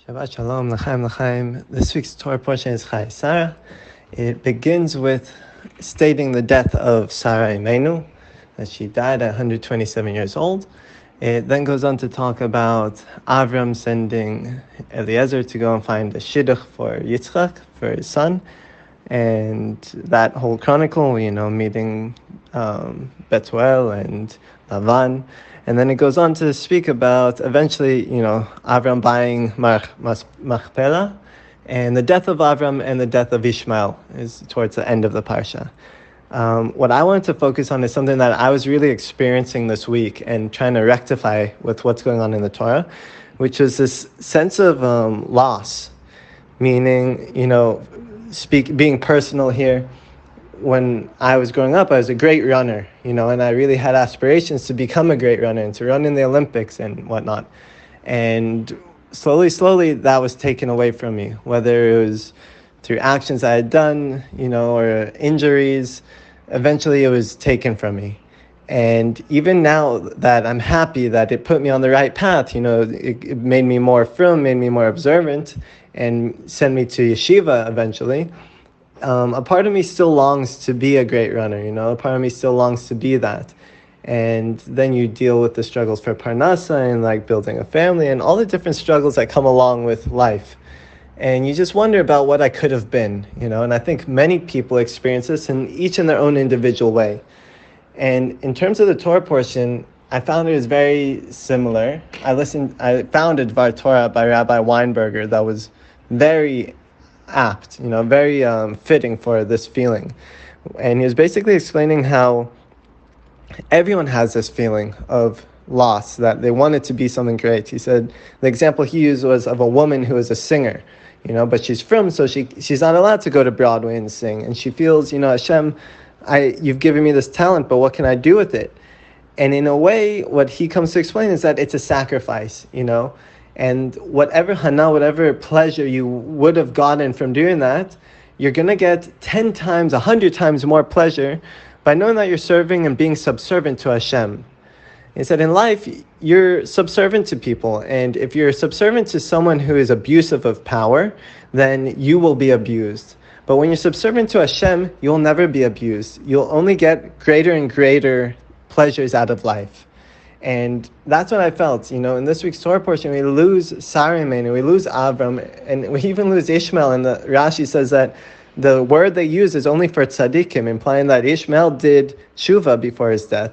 Shabbat Shalom, L'chaim, L'chaim. This week's Torah portion is Chayei Sarah. It begins with stating the death of Sarah Imenu, that she died at 127 years old. It then goes on to talk about Avraham sending Eliezer to go and find a shidduch for Yitzchak, for his son, and that whole chronicle, meeting Betuel and Lavan. And then it goes on to speak about eventually, Avraham buying Machpelah, and the death of Avraham and the death of Ishmael is towards the end of the parsha. What I wanted to focus on is something that I was really experiencing this week and trying to rectify with what's going on in the Torah, which was this sense of loss, meaning, being personal here. When I was growing up, I was a great runner, and I really had aspirations to become a great runner and to run in the Olympics and whatnot. And slowly, that was taken away from me, whether it was through actions I had done, or injuries. Eventually, it was taken from me. And even now that I'm happy that it put me on the right path, it made me more firm, made me more observant, and sent me to yeshiva eventually. A part of me still longs to be a great runner, a part of me still longs to be that. And then you deal with the struggles for parnasa and like building a family and all the different struggles that come along with life. And you just wonder about what I could have been, and I think many people experience this, and each in their own individual way. And in terms of the Torah portion, I found it was very similar. I found a Dvar Torah by Rabbi Weinberger that was very apt, very fitting for this feeling. And he was basically explaining how everyone has this feeling of loss, that they want it to be something great. He said the example he used was of a woman who is a singer, but she's from, so she's not allowed to go to Broadway and sing. And she feels, HaShem, you've given me this talent, but what can I do with it? And in a way, what he comes to explain is that it's a sacrifice, and whatever hana, whatever pleasure you would have gotten from doing that, you're going to get 10 times, 100 times more pleasure by knowing that you're serving and being subservient to HaShem. He said in life, you're subservient to people. And if you're subservient to someone who is abusive of power, then you will be abused. But when you're subservient to HaShem, you'll never be abused. You'll only get greater and greater pleasures out of life. And that's what I felt, in this week's Torah portion, we lose Sarah Imenu, we lose Avram, and we even lose Ishmael. And the Rashi says that the word they use is only for tzaddikim, implying that Ishmael did tshuva before his death.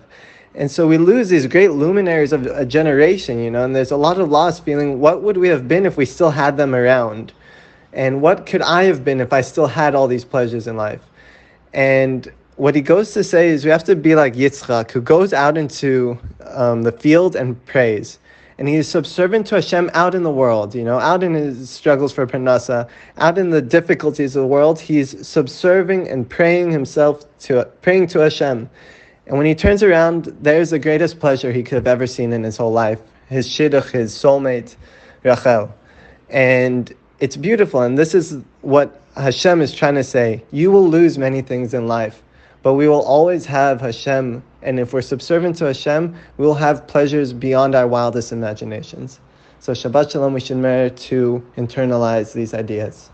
And so we lose these great luminaries of a generation, and there's a lot of loss feeling, what would we have been if we still had them around? And what could I have been if I still had all these pleasures in life? And what he goes to say is we have to be like Yitzchak, who goes out into the field and prays. And he is subservient to HaShem out in the world, out in his struggles for parnasa, out in the difficulties of the world. He's subserving and praying to HaShem. And when he turns around, there's the greatest pleasure he could have ever seen in his whole life. His shidduch, his soulmate, Rachel. And it's beautiful. And this is what HaShem is trying to say. You will lose many things in life, but we will always have HaShem. And if we're subservient to HaShem, we will have pleasures beyond our wildest imaginations. So Shabbat Shalom, we should merit to internalize these ideas.